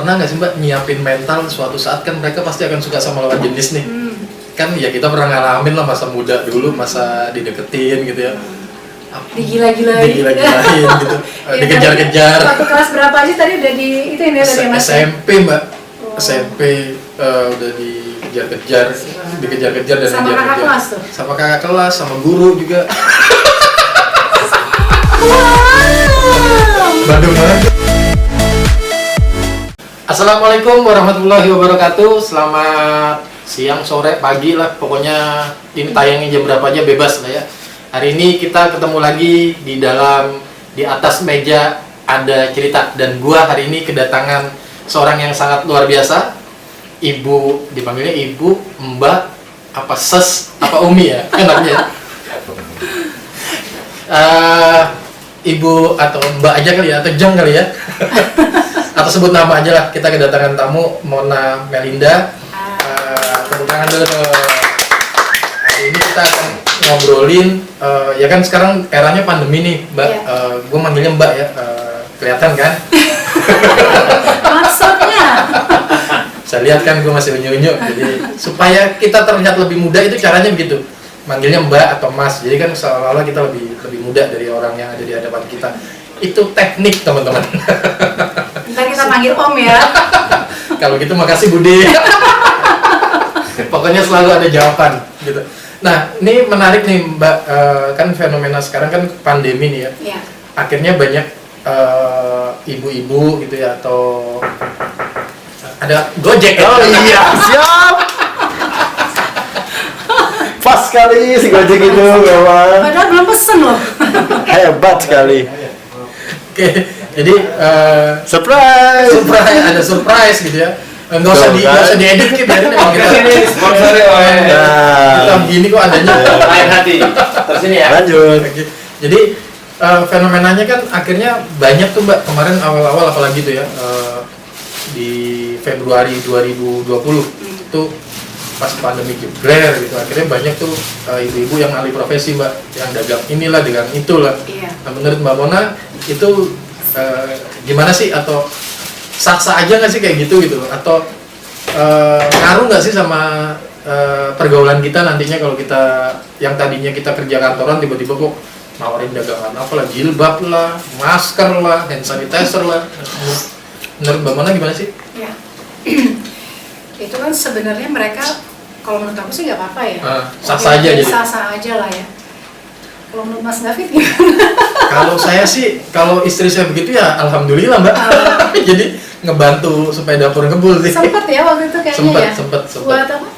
pernah nggak sih Mbak nyiapin mental suatu saat kan mereka pasti akan suka sama lawan jenis nih. Kan ya kita pernah ngalamin lah masa muda dulu, masa dideketin gitu ya. Digila-gilain gitu. Dikejar-kejar. Waktu kelas berapa aja tadi udah di itu ini tadi Mas? SMP Mbak. SMP udah dikejar-kejar dan sama kakak kelas tuh? Sama kakak kelas, sama guru juga. Bandung banget. Assalamualaikum warahmatullahi wabarakatuh. Selamat siang, sore, pagi lah. Pokoknya ini tayangnya jam berapa aja bebas lah ya. Hari ini kita ketemu lagi di atas meja ada cerita, dan gua hari ini kedatangan seorang yang sangat luar biasa. Ibu, dipanggilnya Ibu, Mbak, apa Ses, apa Umi ya enaknya. Ibu atau Mbak aja kali ya, atau Jeng kali ya. Atau sebut nama aja lah. Kita kedatangan tamu Mona Melinda. Tepuk tangan dulu. Hari ini kita akan ngobrolin, ya kan sekarang eranya pandemi nih Mbak. Gue manggilnya Mbak ya, kelihatan kan? Maksudnya? Saya lihat kan gue masih unyu-unyu. Jadi supaya kita terlihat lebih muda itu caranya begitu. Manggilnya Mbak atau Mas. Jadi kan seolah-olah kita lebih muda dari orang yang ada di hadapan kita. Itu teknik teman-teman. Ntar kita panggil Om ya. Kalau gitu makasih Budi. Pokoknya selalu ada jawaban gitu. Nah, ini menarik nih Mbak, kan fenomena sekarang kan pandemi nih ya. Iya. Akhirnya banyak ibu-ibu gitu ya, atau ada Gojek. Oh iya, siap. Pas sekali si Gojek itu memang. Padahal belum pesen loh. Hebat sekali. Oke, jadi Surprise. ada surprise gitu ya. Nggak usah diedit gitu ya. Ini sponsori oleh Kita begini kok adanya. Lain hati. Terus ini ya. Lanjut. Jadi fenomenanya kan akhirnya banyak tuh Mbak, kemarin awal-awal apalagi tuh ya, di Februari 2020 itu pas pandemi jebler gitu, akhirnya banyak tuh ibu-ibu yang alih profesi Mbak, yang dagang inilah, dagang itulah. Iya. Nah menurut Mbak Mona itu gimana sih, atau sah-sah aja nggak sih kayak gitu atau ngaruh nggak sih sama pergaulan kita nantinya kalau kita yang tadinya kita kerja kantoran tiba-tiba kok nawarin dagangan apalah, jilbab lah, masker lah, hand sanitizer lah. Menurut Mbak Mona gimana sih? Ya. Itu kan sebenarnya mereka, kalau menurut aku sih nggak apa-apa ya. Sah-sah aja jadi. Sah-sah aja lah ya. Kalau menurut Mas David gimana? Kalau saya sih, kalau istri saya begitu ya alhamdulillah Mbak. Jadi ngebantu supaya dapur ngebul sih. Sempet ya waktu itu kayaknya ya. Sempet. Buat apa?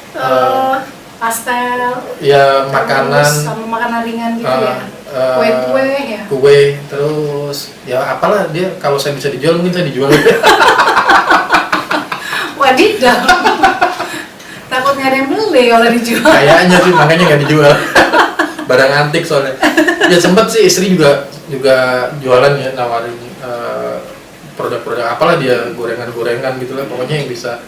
Pastel. Ya makanan. Sama makanan ringan gitu ya. Kue-kue ya. Kue, terus ya apalah dia, kalau saya bisa dijual mungkin saya dijual. Wadidaw. Takut nggak ada yang beli kalau dijual. Kayaknya sih makanya nggak dijual. Barang antik soalnya. Ya sempet sih istri juga jualan ya, nawarin produk-produk apalah dia, gorengan-gorengan gitu lah, pokoknya yang bisa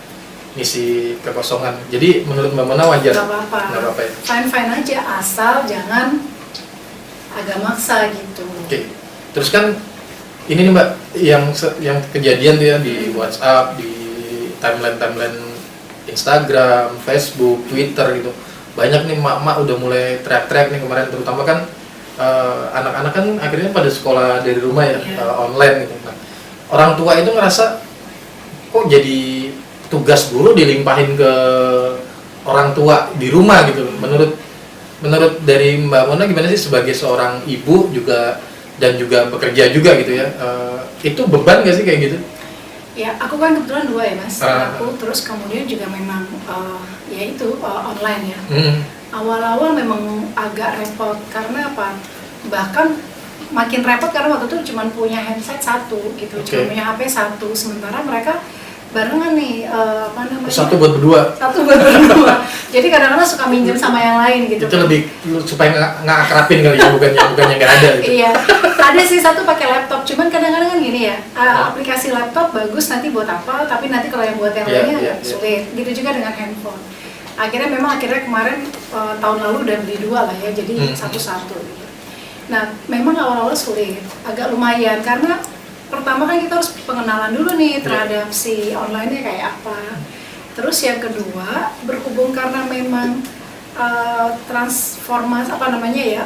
ngisi kekosongan. Jadi menurut Mbak Mona wajar? Nggak apa-apa. Nggak apa-apa ya? Fine-fine aja, asal jangan agak maksa gitu. Oke. Terus kan ini nih Mbak, yang kejadian tuh ya di WhatsApp, di timeline Instagram, Facebook, Twitter gitu. Banyak nih mak-mak udah mulai teriak-teriak nih kemarin, terutama kan anak-anak kan akhirnya pada sekolah dari rumah ya, online gitu. Nah, orang tua itu ngerasa kok jadi tugas guru dilimpahin ke orang tua di rumah gitu. Menurut dari Mbak Mona gimana sih sebagai seorang ibu juga dan juga bekerja juga gitu ya, itu beban nggak sih kayak gitu? Ya, aku kan kebetulan dua ya Mas. Aku terus kemudian juga memang ya itu online ya. Awal-awal memang agak repot karena apa? Bahkan makin repot karena waktu itu cuma punya handset satu gitu, cuma punya HP satu. Sementara mereka barengan nih, apa namanya? Satu buat berdua. Jadi kadang-kadang suka minjem sama yang lain gitu. Itu lebih supaya nggak akrabin kali ya, bukannya nggak ada gitu. Iya, ada sih satu pakai laptop, cuman kadang-kadang kan gini ya, aplikasi laptop bagus nanti buat apa, tapi nanti kalau yang buat yang lainnya sulit. Gitu juga dengan handphone. Akhirnya kemarin tahun lalu udah beli dua lah ya, jadi satu-satu gitu. Nah, memang awal-awal sulit, agak lumayan karena pertama kan kita harus pengenalan dulu nih terhadap si online-nya kayak apa. Terus yang kedua, berhubung karena memang transformasi apa namanya ya,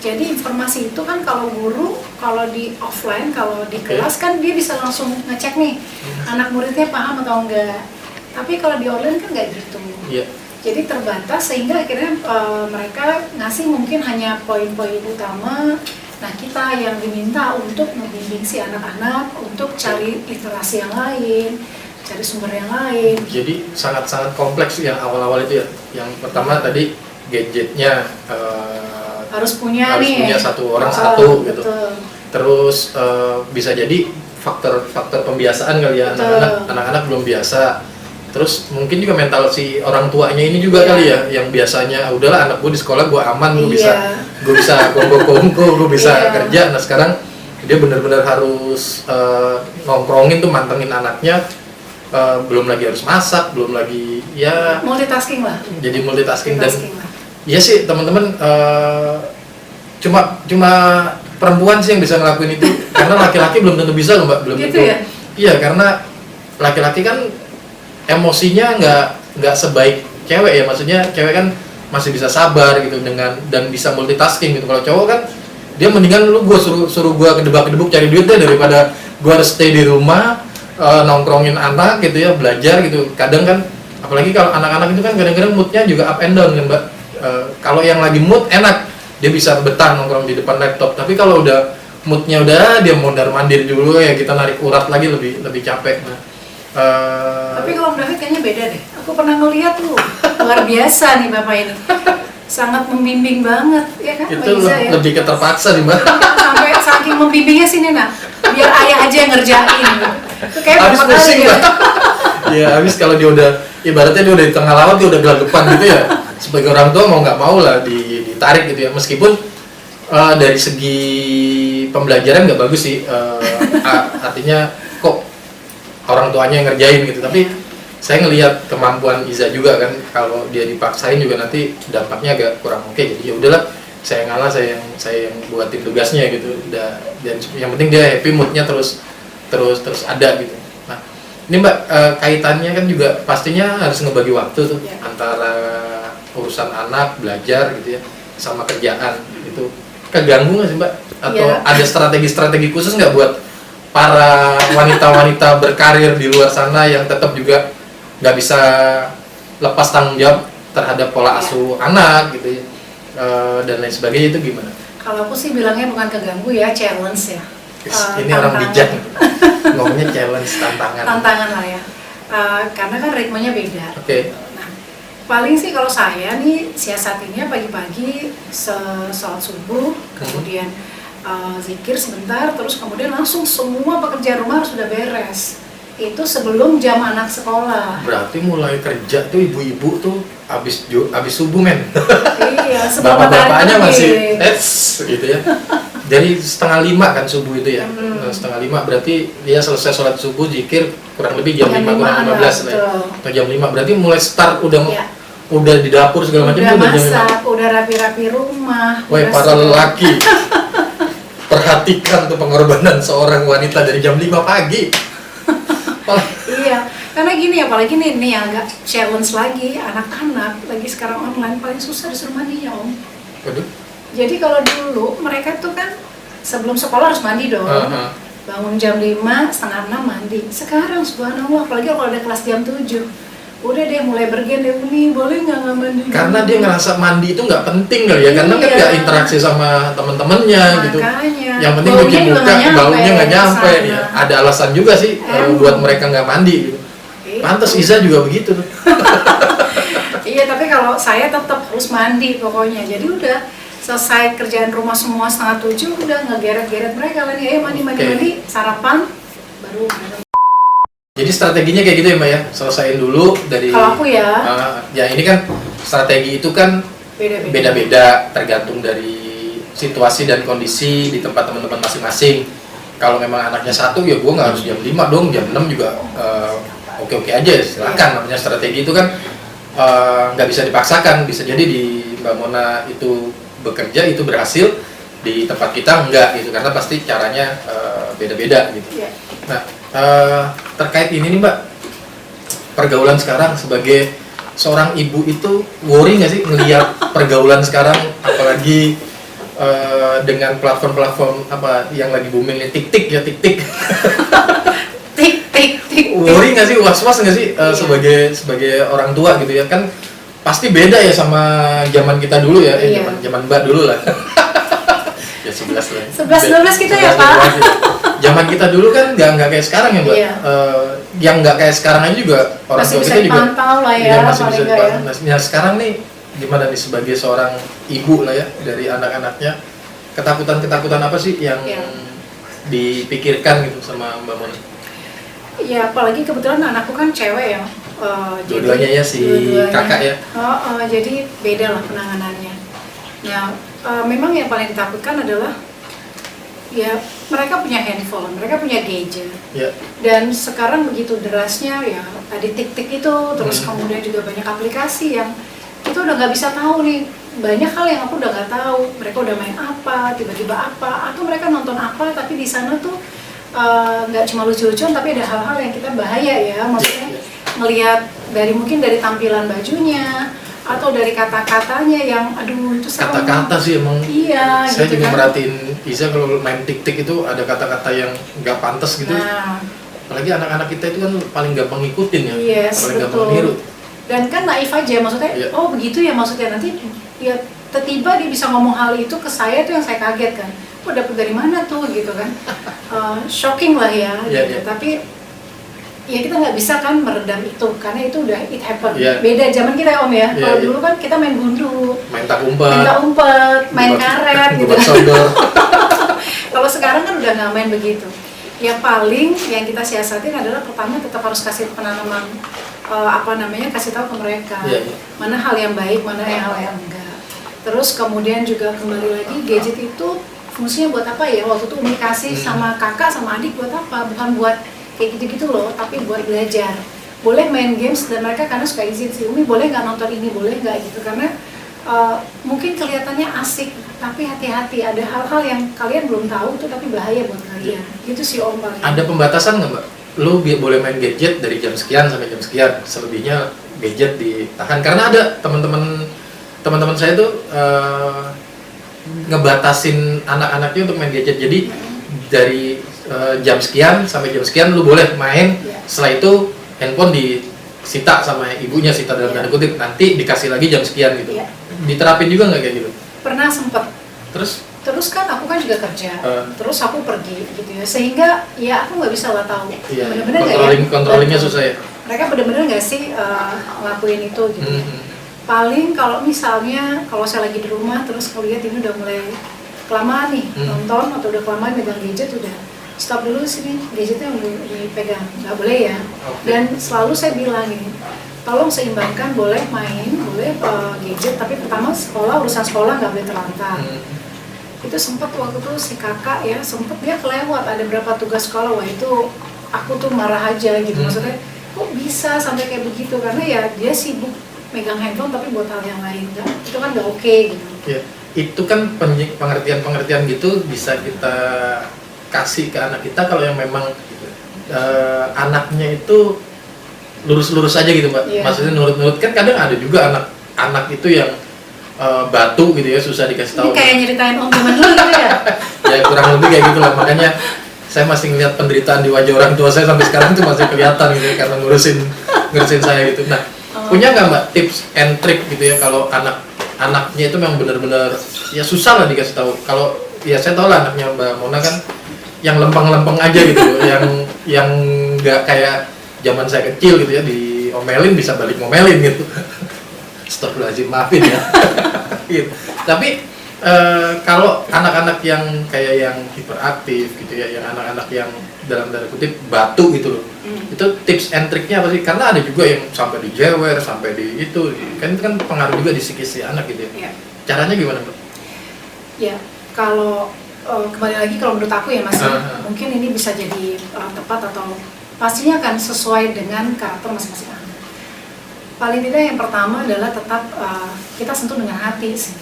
jadi informasi itu kan kalau guru, kalau di offline, kalau di kelas kan dia bisa langsung ngecek nih anak muridnya paham atau enggak. Tapi kalau di online kan nggak gitu. Iya. Jadi terbatas sehingga akhirnya mereka ngasih mungkin hanya poin-poin utama. Nah kita yang diminta untuk membimbing si anak-anak untuk cari literasi yang lain, cari sumber yang lain. Jadi sangat-sangat kompleks yang awal-awal itu ya. Yang pertama tadi gadgetnya Harus punya satu orang satu gitu. Betul. Terus bisa jadi faktor pembiasaan kali ya, anak-anak belum biasa. Terus mungkin juga mental si orang tuanya ini juga kali ya, yang biasanya udahlah anak gue di sekolah gue aman, gue bisa kongko, gue bisa kerja. Nah sekarang dia benar-benar harus nongkrongin tuh, mantengin anaknya, belum lagi harus masak, belum lagi ya multitasking lah. Jadi multitasking dan iya sih teman-teman, cuma perempuan sih yang bisa ngelakuin itu, karena laki-laki belum tentu bisa loh Mbak, belum gitu tentu. Ya? Iya karena laki-laki kan emosinya nggak sebaik cewek ya, maksudnya cewek kan masih bisa sabar gitu dan bisa multitasking gitu. Kalau cowok kan dia mendingan lu suruh gua kedebak-kedebuk cari duit deh daripada gua harus stay di rumah nongkrongin anak gitu ya, belajar gitu. Kadang kan apalagi kalau anak-anak itu kan kadang-kadang moodnya juga up and down kan Mbak. Kalau yang lagi mood enak dia bisa betah nongkrong di depan laptop, tapi kalau udah moodnya udah dia mondar-mandir dulu ya, kita narik urat lagi lebih capek. Nah, tapi kalau David kayaknya beda deh. Aku pernah ngeliat tuh, luar biasa nih Bapak ini. Sangat membimbing banget, ya kan? Itu lebih keterpaksa nih Mbak. Sampai saking membimbingnya sini nah, biar ayah aja yang ngerjain. Itu kayak habis pusing Mbak. Ya habis kalau dia udah, ibaratnya dia udah di tengah laut, dia udah gelagapan gitu ya. Sebagai orang tua mau nggak mau lah ditarik gitu ya. Meskipun dari segi pembelajaran nggak bagus sih, artinya kok orang tuanya yang ngerjain gitu, tapi saya ngelihat kemampuan Iza juga kan, kalau dia dipaksain juga nanti dampaknya agak kurang oke. Jadi ya udahlah, saya ngalah, saya yang buatin tugasnya gitu, dan yang penting dia happy, moodnya terus ada gitu. Nah ini Mbak, kaitannya kan juga pastinya harus ngebagi waktu tuh antara urusan anak belajar gitu ya sama kerjaan itu. Keganggu nggak sih Mbak? Atau ada strategi khusus nggak buat para wanita-wanita berkarir di luar sana yang tetap juga nggak bisa lepas tanggung jawab terhadap pola asuh anak gitu ya, dan lain sebagainya, itu gimana? Kalau aku sih bilangnya bukan keganggu ya, challenge ya. Ini orang bijak ngomongnya challenge, tantangan lah ya, karena kan ritmenya beda. Oke. Nah, paling sih kalau saya nih siasatinnya pagi-pagi sholat subuh, kemudian zikir sebentar, terus kemudian langsung semua pekerjaan rumah harus sudah beres. Itu sebelum jam anak sekolah. Berarti mulai kerja tuh ibu-ibu tuh abis subuh men. Iya, sebelum bapak-bapaknya masih gitu ya. Jadi 4:30 kan subuh itu ya. 4:30 berarti dia selesai sholat subuh, zikir kurang lebih jam 5 kurang 15 lah ya. Atau jam 5 berarti mulai start udah di dapur segala macam, udah masak, udah rapi-rapi rumah. Woi para lelaki, perhatikan tuh pengorbanan seorang wanita dari jam 5 pagi. Iya, karena gini, apalagi nih yang agak challenge lagi, anak-anak lagi sekarang online paling susah disuruh mandi ya Om. Waduh. Jadi kalau dulu mereka tuh kan sebelum sekolah harus mandi dong. Bangun jam 5, 5:30 mandi. Sekarang subhanallah, apalagi kalau ada kelas jam 7, udah deh mulai bergen Uni, boleh nggak mandi? Karena dia ngerasa mandi itu nggak penting kali ya, karena kan nggak interaksi sama teman-temannya gitu. Yang penting cuci muka, baunya nggak nyampe. Ya, ada alasan juga sih buat mereka nggak mandi gitu. Pantes Iza juga begitu tuh. Iya, tapi kalau saya tetap harus mandi pokoknya. Jadi udah selesai kerjaan rumah semua 6:30, udah ngegeret-geret mereka lagi, ayo mandi, sarapan, baru. Jadi strateginya kayak gitu ya Mbak ya, selesaiin dulu dari. Kalau aku ya. Ya ini kan strategi itu kan beda-beda tergantung dari situasi dan kondisi di tempat teman-teman masing-masing. Kalau memang anaknya satu ya gue nggak harus jam 5 dong, jam 6 juga oke-oke aja, silakan. Namanya strategi itu kan nggak bisa dipaksakan. Bisa jadi di Mbak Mona itu bekerja itu berhasil, di tempat kita enggak gitu, karena pasti caranya beda-beda gitu. Iya. Nah, terkait ini nih Mbak, pergaulan sekarang sebagai seorang ibu itu worry nggak sih ngelihat pergaulan sekarang, apalagi dengan platform-platform apa yang lagi booming nih, tik-tik ya, tik-tik. Tik. Worry nggak sih, was-was nggak sih sebagai orang tua gitu ya, kan pasti beda ya sama zaman kita dulu ya, Iya. zaman Mbak dulu lah. Ya 11 lah. 11-12 kita ya, 11, Pak. 12 gitu. Zaman kita dulu kan nggak kayak sekarang ya Mbak. Iya. Yang nggak kayak sekarang aja juga orang Masih tua bisa kita juga dipantau lah ya, iya, masih paling bisa nggak ya. dipantau. Nah, sekarang nih gimana nih sebagai seorang ibu lah ya, dari anak-anaknya, ketakutan apa sih yang Iya. dipikirkan gitu sama Mbak Mona? Ya apalagi kebetulan anakku kan cewek ya. Dua-duanya ya, si dua-duanya. kakak ya. Jadi beda lah penanganannya. Nah, memang yang paling ditakutkan adalah ya mereka punya handphone, mereka punya gadget. Ya. Dan sekarang begitu derasnya ya tadi tik-tik itu, terus kemudian juga banyak aplikasi yang kita udah nggak bisa tahu nih, banyak hal yang aku udah nggak tahu. Mereka udah main apa, tiba-tiba apa, atau mereka nonton apa, tapi di sana tuh nggak cuma lucu-lucuan, tapi ada hal-hal yang kita bahaya ya, maksudnya ngelihat mungkin dari tampilan bajunya atau dari kata-katanya yang aduh itu serem. Kata-kata sih emang. Iya, Saya gitu juga kan. merhatiin Iza kalau main tik-tik itu ada kata-kata yang nggak pantas gitu. Nah, Apalagi anak-anak kita itu kan paling gampang ngikutin ya, yes, paling gampang betul. niru. Dan kan naif aja, maksudnya, Iya. oh begitu ya maksudnya, nanti ya tiba-tiba dia bisa ngomong hal itu ke saya tuh yang saya kaget kan. Oh dapet dari mana tuh gitu kan. Shocking lah ya, Iya, gitu. iya. Tapi ya kita nggak bisa kan meredam itu, karena itu udah it happen. Iya. Beda zaman kita ya Om ya, Iya, kalau iya. dulu kan kita main gundu, Main tak umpet, main umpet, main karet gitu. buat sodor. Kalau sekarang kan udah nggak main begitu. Ya paling yang kita siasatin adalah pertama tetap harus kasih penanaman kasih tahu ke mereka Iya, iya. mana hal yang baik, mana hal yang enggak. Terus kemudian juga kembali lagi gadget itu fungsinya buat apa ya? Waktu itu Umi kasih sama kakak sama adik buat apa? Bukan buat kayak gitu-gitu loh, tapi buat belajar. Boleh main games dan mereka karena suka izin sih, Umi boleh nggak nonton ini, boleh nggak gitu, karena mungkin kelihatannya asik, tapi hati-hati ada hal-hal yang kalian belum tahu tuh tapi bahaya buat kalian. Gitu sih Om paling. Ada pembatasan nggak Mbak? Lu boleh main gadget dari jam sekian sampai jam sekian, selebihnya gadget ditahan. Karena ada teman-teman saya tuh ngebatasin anak-anaknya untuk main gadget. Jadi dari jam sekian sampai jam sekian lu boleh main. Ya. Setelah itu handphone disita sama ibunya, sita dalam tanda kutip, nanti dikasih lagi jam sekian gitu. Ya. Diterapin juga nggak kayak gitu? Pernah sempet. Terus kan aku kan juga kerja, terus aku pergi gitu ya, sehingga ya aku nggak bisa lah tahu Iya, bener-bener nggak ya. controllingnya susah ya. Mereka bener-bener nggak sih ngelakuin itu gitu. Paling kalau misalnya kalau saya lagi di rumah terus ngeliat ini udah mulai kelamaan nih nonton atau udah kelamaan megang gadget, udah stop dulu sini, gadgetnya udah dipegang, nggak boleh ya. Oke. Dan selalu saya bilang ini, tolong seimbangkan, boleh main, boleh gadget, tapi pertama urusan sekolah nggak boleh terlantar. Itu sempat waktu itu si kakak ya, sempat dia kelewat ada berapa tugas sekolah, wah itu aku tuh marah aja gitu. Maksudnya kok bisa sampai kayak begitu, karena ya dia sibuk megang handphone tapi buat hal yang lain kan, itu kan nggak oke gitu. Ya, itu kan pengertian gitu bisa kita kasih ke anak kita kalau yang memang anaknya itu lurus-lurus aja gitu Mbak. Iya. Maksudnya nurut-nurut, kan kadang ada juga anak itu yang batu gitu ya, susah dikasih tahu. Ini kayak nyeritain Om zaman dulu gitu ya. Ya kurang lebih kayak gitu lah, makanya saya masih ngeliat penderitaan di wajah orang tua saya sampai sekarang tuh masih kelihatan gitu ya, karena ngurusin saya gitu. Nah, punya nggak Mbak tips and trick gitu ya kalau anaknya itu memang benar-benar ya susah lah dikasih tahu. Kalau ya saya tahu lah anaknya Mbak Mona kan yang lempeng-lempeng aja gitu loh, yang nggak kayak zaman saya kecil gitu ya, diomelin bisa balik ngomelin gitu. Astagfirullahaladzim, maafin ya. Gitu. Tapi kalau anak-anak yang kayak yang hiperaktif gitu ya, yang anak-anak yang dalam tanda kutip batu gitu loh, itu tips and triknya apa sih? Karena ada juga yang sampai dijewer, sampai di itu kan pengaruh juga di psikis si anak gitu ya. Iya. Caranya gimana Mbak? Ya, kalau kembali lagi kalau menurut aku ya Mas, mungkin ini bisa jadi tepat atau pastinya akan sesuai dengan karakter masing-masing anak. Paling tidak yang pertama adalah tetap kita sentuh dengan hati sih.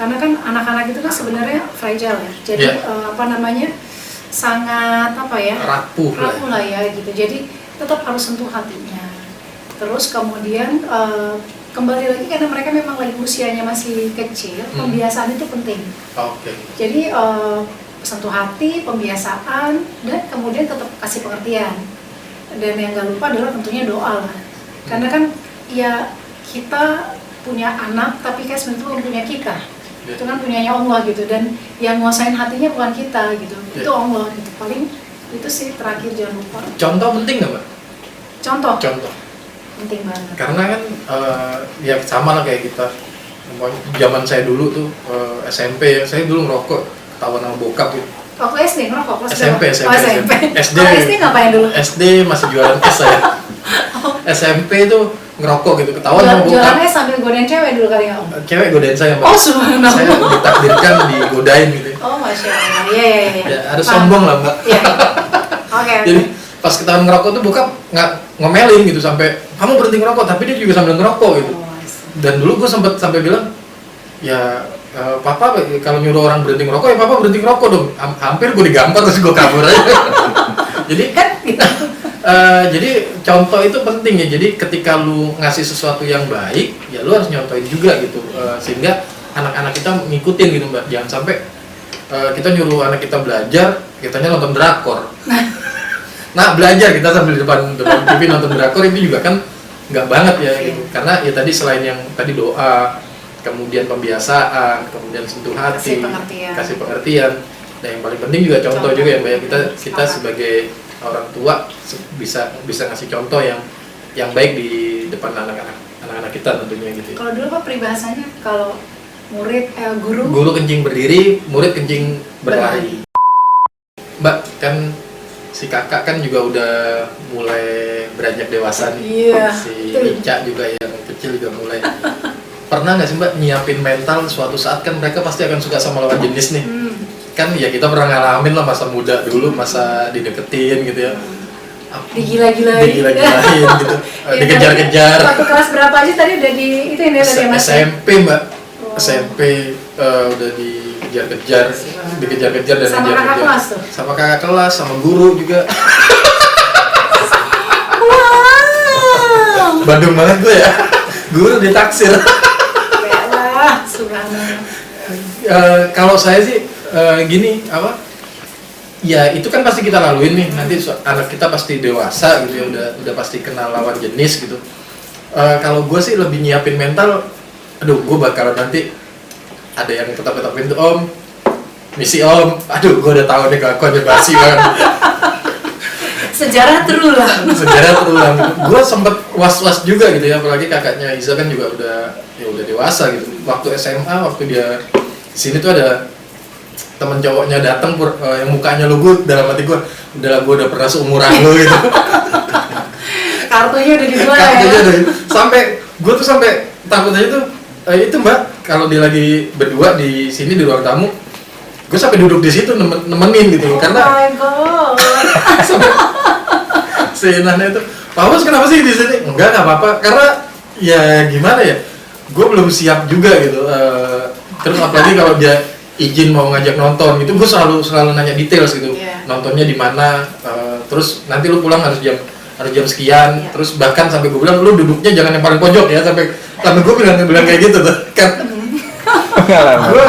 Karena kan anak-anak itu kan sebenarnya fragile ya. Jadi sangat apa ya, rapuh lah ya gitu. Jadi tetap harus sentuh hatinya. Terus kemudian kembali lagi karena mereka memang lagi usianya masih kecil, pembiasaan itu penting. Oke. Jadi sentuh hati, pembiasaan, dan kemudian tetap kasih pengertian. Dan yang gak lupa adalah tentunya doa lah. Karena kan ya kita punya anak, tapi kan sebenarnya belum punya kita. Itu kan punyanya Allah gitu, dan yang nguasain hatinya bukan kita gitu. Itu Allah gitu. Paling itu sih terakhir, jangan lupa. Contoh penting nggak Mbak? Contoh Penting penting banget. karena kan ya sama lah kayak kita. Zaman saya dulu tuh SMP ya, saya dulu ngerokok ketahuan sama bokap gitu. Waktu SD ngerokok kelas SMP. SD. Kalau SD ngapain dulu? SD masih jualan es saya. SMP itu ngerokok gitu, ketahuan sama bokap. Jualannya sambil godain cewek dulu kali ya Om? Cewek godain saya Mbak. Oh subhanallah. Saya ditakdirkan digodain gitu. Oh Masya Allah, iya. Ya, harus sombong lah Mbak. Iya. Oke. Jadi pas ketahuan ngerokok tuh bokap nggak ngomelin gitu sampai kamu berhenti ngerokok, tapi dia juga sambil ngerokok gitu. Dan dulu gue sempet sampai bilang ya papa kalau nyuruh orang berhenti ngerokok ya papa berhenti ngerokok dong. Hampir gue digampar terus gue kabur aja. Jadi Kan gitu. jadi contoh itu penting ya. Jadi ketika lu ngasih sesuatu yang baik ya lu harus nyontohin juga gitu. Sehingga anak-anak kita ngikutin gitu Mbak. Jangan sampai kita nyuruh anak kita belajar, kitanya nonton drakor. Nah belajar kita sambil depan TV nonton drakor itu juga kan nggak banget ya gitu. Karena ya tadi selain yang tadi doa, kemudian pembiasaan, kemudian sentuh hati, kasih pengertian. Nah yang paling penting juga contoh juga ya Mbak. Kita sebagai orang tua bisa ngasih contoh yang baik di depan anak-anak kita tentunya gitu. Kalau dulu Pak peribahasanya kalau murid guru kencing berdiri, murid kencing berlari. Mbak kan si kakak kan juga udah mulai beranjak dewasa nih. Iya. Si Ica juga yang kecil juga mulai. Pernah nggak sih Mbak nyiapin mental suatu saat kan mereka pasti akan suka sama lawan jenis nih. Kan ya kita pernah ngalamin lah masa muda dulu, masa dideketin gitu ya. Digila-gilain gitu. Dikejar-kejar. Waktu kelas berapa aja tadi udah di itu ini tadi Mas? SMP Mbak. SMP udah dikejar-kejar dan sama kakak kelas tuh. Sama kakak kelas, sama guru juga. Wow. Bandung banget gue ya. Guru ditaksir. Yalah, subhanallah. Kalau saya sih gini apa? Ya itu kan pasti kita laluin nih. Nanti anak kita pasti dewasa gitu ya, udah pasti kenal lawan jenis gitu. Kalau gue sih lebih nyiapin mental. Aduh, gue bakalan nanti ada yang tetap pintu Om, misi Om. Aduh, gue udah tahu nih kelakuannya basi banget. Sejarah terulang. Gue sempet was-was juga gitu ya, apalagi kakaknya Iza kan juga udah dewasa gitu. Waktu SMA, waktu dia di sini tuh ada temen cowoknya datang yang mukanya lugu, dalam hati gue udah pernah seumuran lo gitu. Kartunya udah dijual ya. Sampai gue tuh sampai takut aja tuh. Itu Mbak, kalau dia lagi berdua di sini di ruang tamu, gue sampai duduk di situ nemenin gitu, karena my God. seenaknya itu, Pak Bos kenapa sih di sini? Enggak apa-apa, karena ya gimana ya, gue belum siap juga gitu. Terus apalagi kalau dia izin mau ngajak nonton, itu gue selalu nanya details gitu, nontonnya di mana, terus nanti lu pulang harus jam sekian, terus bahkan sampai gue bilang lu duduknya jangan yang paling pojok ya, sampai gue bilang kayak gitu tuh kan. Gue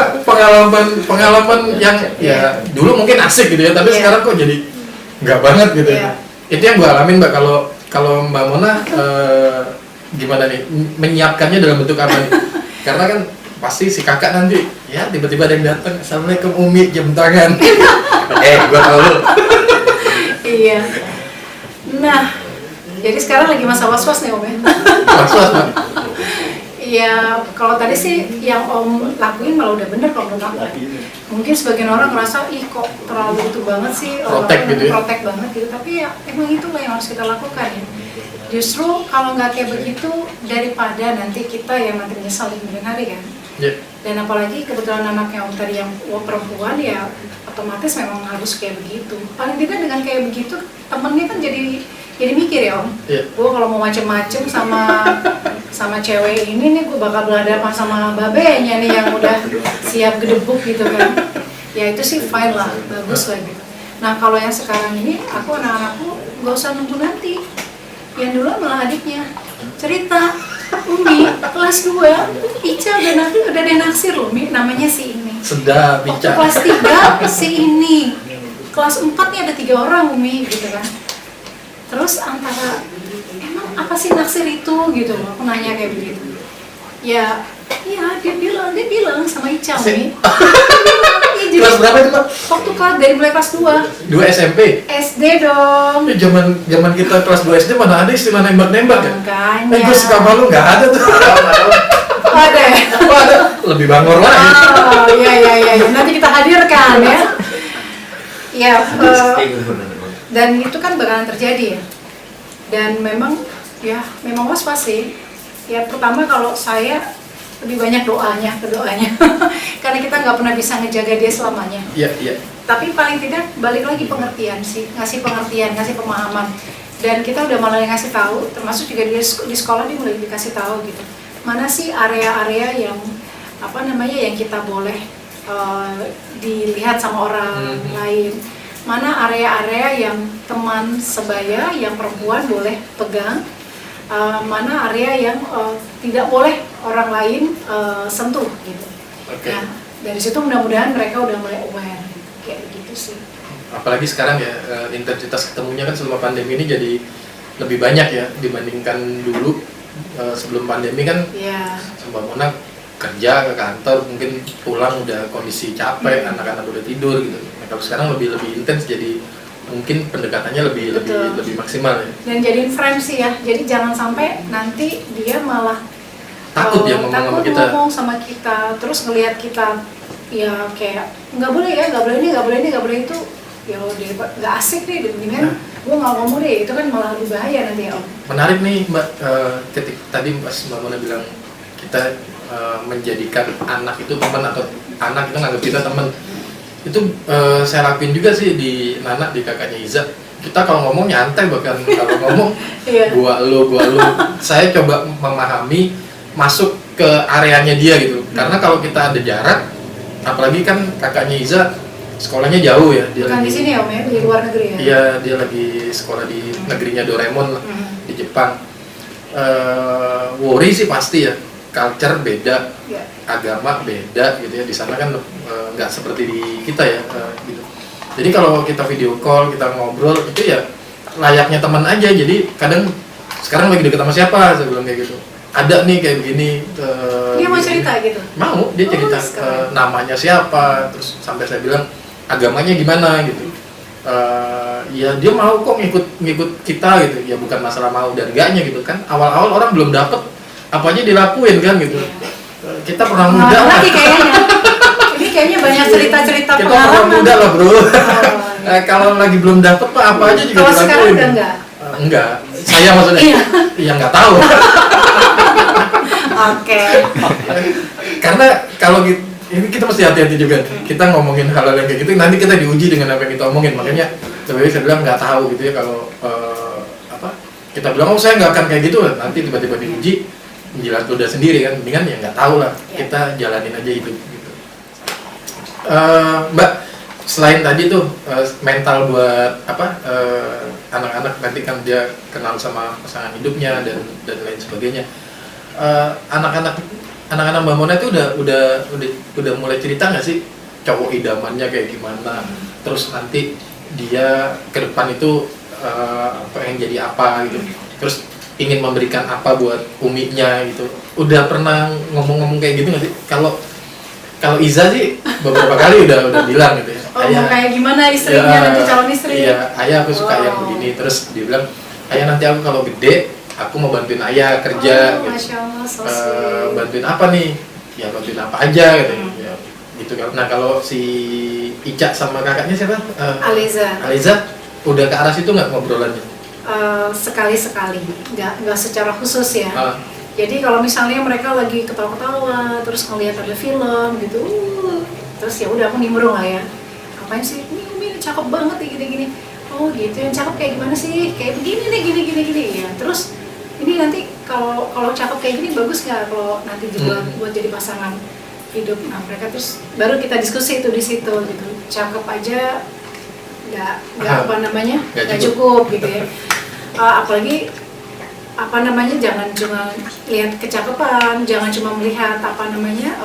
pengalaman yang ya dulu mungkin asik gitu ya, tapi sekarang kok jadi nggak banget gitu ya. Itu yang gue alamin Mbak. Kalau Mbak Mona gimana nih menyiapkannya dalam bentuk apa nih? Karena kan pasti si kakak nanti ya tiba-tiba ada yang datang, Assalamualaikum Umi, jam tangan. Gue tahu lu. Iya. Nah, jadi sekarang lagi masa was-was nih Om ya. Was-was Mbak. Iya, kalau tadi sih yang Om lakuin malah udah bener kalau menurut aku. Mungkin sebagian orang ngerasa, ih kok terlalu itu banget sih, protek banget gitu. Tapi ya emang itulah yang harus kita lakukan ya. Justru kalau nggak kayak begitu, daripada nanti kita yang nanti menyesal di kemudian hari kan. Yeah. Dan apalagi kebetulan anaknya Om tadi yang perempuan ya otomatis memang harus kayak begitu. Paling tidak dengan kayak begitu, temennya kan jadi mikir ya Om. Yeah. Gue kalau mau macem-macem sama cewek ini nih, gue bakal berhadapan sama babenya nih yang udah siap gedebuk gitu kan. Ya itu sih fine lah, bagus lah gitu. Nah kalau yang sekarang ini, aku anak-anakku nggak usah nunggu nanti. Yang dulu malah adiknya cerita, Umi kelas 2, Ica udah naksir loh, Mi, namanya si ini. Sedap, Waktu Ica. kelas 3 si ini, kelas 4 nih ada 3 orang Umi gitu kan. Terus antara emang apa sih naksir itu gitu loh, aku nanya kayak begitu. Ya, iya dia bilang sama Ica Umi. Iya, Kelas berapa itu, Mbak? Waktu dari mulai kelas 2 2 SMP. SD dong. Ya, zaman kita kelas 2 SD mana ada istilah nembak-nembak ya? Makanya. Gue suka malu nggak ada tuh. Ada ya? Oh, ada. Lebih bangor lagi. Oh, iya. Nanti kita hadirkan ya. Ya, dan itu kan bakalan terjadi ya. Dan memang was-was sih. Ya pertama kalau saya lebih banyak doanya karena kita nggak pernah bisa ngejaga dia selamanya. Iya. Tapi paling tidak balik lagi pengertian sih, ngasih pengertian, ngasih pemahaman. Dan kita udah mulai ngasih tahu, termasuk juga di sekolah dia mulai dikasih tahu gitu. Mana sih area-area yang yang kita boleh dilihat sama orang lain. Mana area-area yang teman sebaya yang perempuan boleh pegang. Mana area yang tidak boleh orang lain sentuh gitu. Oke. Nah, dari situ mudah-mudahan mereka udah mulai aware kayak gitu sih. Apalagi sekarang ya, intensitas ketemunya kan selama pandemi ini jadi lebih banyak ya dibandingkan dulu. Sebelum pandemi kan Mbak Mona kerja ke kantor, mungkin pulang udah kondisi capek, anak-anak udah tidur gitu. Nah, kalau sekarang lebih intens, jadi mungkin pendekatannya lebih maksimal ya. Dan jadiin friend sih ya, jadi jangan sampai nanti dia malah takut ya ngomong sama kita, terus ngelihat kita ya kayak nggak boleh ya, nggak boleh itu, ya dia nggak asik deh, mendingan gue nggak ngomong deh, itu kan malah lebih bahaya nanti ya Om. Menarik nih Mbak, ketika tadi pas Mbak Mona bilang kita menjadikan anak itu teman atau anak itu nganggap kita teman. Itu saya lakuin juga sih di Nana, di kakaknya Iza. Kita kalau ngomong nyantai, bahkan kalau ngomong gua lu saya coba memahami, masuk ke areanya dia gitu. Karena kalau kita ada jarak, apalagi kan kakaknya Iza sekolahnya jauh ya, dia bukan lagi, di sini ya Om ya, di luar negeri ya. Iya, dia lagi sekolah di negerinya Doraemon lah, di Jepang. Worry sih pasti ya, culture beda, agama beda gitu ya. Di sana kan nggak seperti di kita ya gitu. Jadi kalau kita video call, kita ngobrol itu ya layaknya teman aja. Jadi kadang sekarang lagi deket sama siapa, saya bilang kayak gitu. Ada nih kayak begini. Dia mau cerita gitu? Mau, dia cerita namanya siapa, terus sampai saya bilang agamanya gimana gitu. Ya dia mau kok ngikut kita gitu. Ya bukan masalah mau dan enggaknya gitu kan. Awal-awal orang belum dapet apa aja dilakuin kan gitu. Kita pernah muda lagi kayaknya. Ini kayaknya banyak cerita-cerita kita pengalaman. pernah muda lah bro. Kalau lagi belum dapet apa aja juga kalau dilakuin. Sekarang udah enggak? Enggak, saya maksudnya. Iya nggak tahu. Oke. Karena kalau ini kita mesti hati-hati juga. Kita ngomongin hal-hal yang kayak gitu, nanti kita diuji dengan apa yang kita omongin. Makanya sebenarnya saya bilang nggak tahu gitu ya, kalau kita bilang saya nggak akan kayak gitu, nanti tiba-tiba diuji menjilat udah sendiri kan, mendingan ya nggak tahu lah, kita jalanin aja hidup gitu. Mbak, selain tadi tuh mental buat anak-anak nanti kan dia kenal sama pasangan hidupnya dan lain sebagainya. Anak-anak Mbak Mona itu udah mulai cerita nggak sih cowok idamannya kayak gimana, terus nanti dia ke depan itu pengen jadi apa gitu, terus ingin memberikan apa buat uminya gitu. Udah pernah ngomong-ngomong kayak gitu nggak sih? Kalau Iza sih beberapa kali udah bilang gitu ya. Ayah, kayak gimana istrinya nanti calon istri? Iya, ayah aku suka yang begini. Terus dia bilang, ayah nanti aku kalau gede, aku mau bantuin ayah kerja. Gitu. Masya Allah, so sweet. Bantuin apa nih? Ya bantuin apa aja gitu. Ya, gitu kan. Nah kalau si Ica sama kakaknya siapa? Aliza, udah ke arah situ nggak ngobrolannya? Sekali-sekali, nggak secara khusus ya. Jadi kalau misalnya mereka lagi ketawa-ketawa, terus ngelihat ada film gitu, terus ya udah aku nimbrung lah ya. Apain sih? Ini cakep banget nih gini-gini. Oh gitu, yang cakep kayak gimana sih? Kayak begini nih, gini ya. Terus ini nanti kalau cakep kayak gini bagus nggak kalau nanti juga buat jadi pasangan hidup? Nah mereka terus baru kita diskusi itu di situ gitu. Cakep aja apa namanya Nggak nggak cukup gitu ya. Apalagi apa namanya jangan cuma lihat kecakapan, jangan cuma melihat apa namanya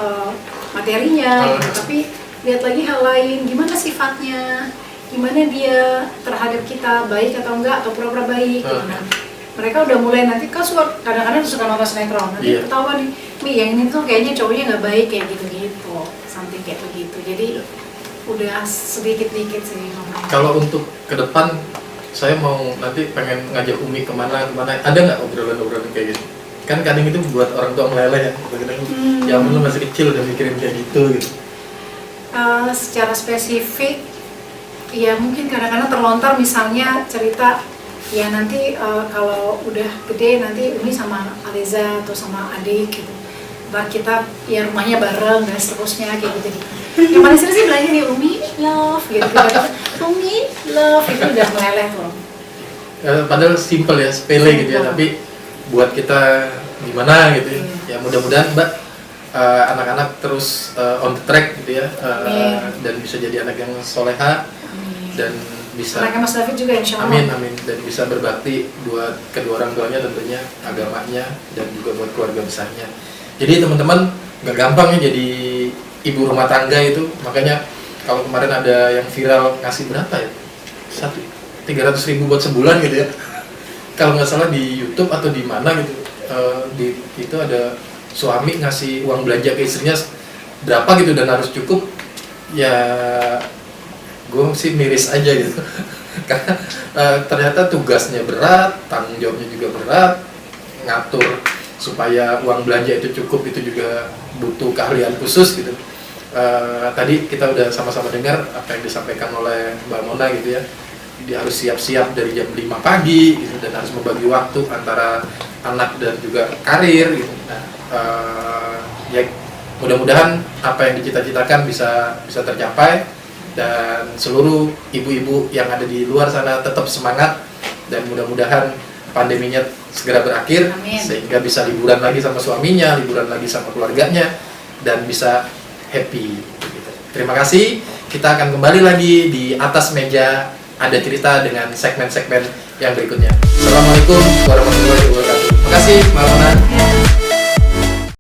materinya, gitu. Tapi lihat lagi hal lain, gimana sifatnya, gimana dia terhadap kita, baik atau enggak atau pura-pura baik. Gitu. Nah, mereka udah mulai nanti kan kadang-kadang suka nonton sinetron, nanti ketahuan nih, yang ini tuh kayaknya cowoknya nggak baik kayak gitu-gitu, something kayak begitu. Jadi udah sedikit-sedikit sih. Kalau untuk ke depan, saya mau nanti pengen ngajak Umi kemana, ada nggak obrolan-obrolan kayak gitu? Kan kadang itu buat orang tua meleleh ya, ya lu masih kecil udah mikirin kayak gitu. Secara spesifik, ya mungkin kadang-kadang terlontar misalnya cerita, ya nanti kalau udah gede nanti Umi sama Aliza atau sama adik gitu, ntar kita ya rumahnya bareng dan seterusnya kayak gitu. Yang paling sering sih bilangnya nih Umi love gitu, Umi love itu udah meleleh tuh. Padahal simple ya, sepele gitu ya, tapi buat kita gimana gitu ya. Ya mudah-mudahan Mbak anak-anak terus on the track gitu ya, dan bisa jadi anak yang soleha dan bisa anaknya Mas David juga insya Allah. Amin, dan bisa berbakti buat kedua orang tuanya tentunya, agamanya dan juga buat keluarga besarnya. Jadi teman-teman nggak gampang ya jadi ibu rumah tangga itu, makanya kalau kemarin ada yang viral ngasih berapa ya, 300.000 buat sebulan gitu ya, kalau nggak salah di YouTube atau di mana gitu, itu ada suami ngasih uang belanja ke istrinya berapa gitu dan harus cukup ya. Gue sih miris aja gitu karena ternyata tugasnya berat, tanggung jawabnya juga berat, ngatur supaya uang belanja itu cukup itu juga butuh keahlian khusus gitu. Tadi kita udah sama-sama dengar apa yang disampaikan oleh Mbak Mona gitu ya, dia harus siap-siap dari jam 5 pagi gitu, dan harus membagi waktu antara anak dan juga karir gitu. Nah, ya mudah-mudahan apa yang dicita-citakan bisa tercapai, dan seluruh ibu-ibu yang ada di luar sana tetap semangat, dan mudah-mudahan pandeminya segera berakhir. Amin. Sehingga bisa liburan lagi sama suaminya, liburan lagi sama keluarganya, dan bisa happy. Terima kasih. Kita akan kembali lagi di atas meja ada cerita dengan segmen-segmen yang berikutnya. Assalamualaikum warahmatullahi wabarakatuh. Terima kasih Mbak Mona.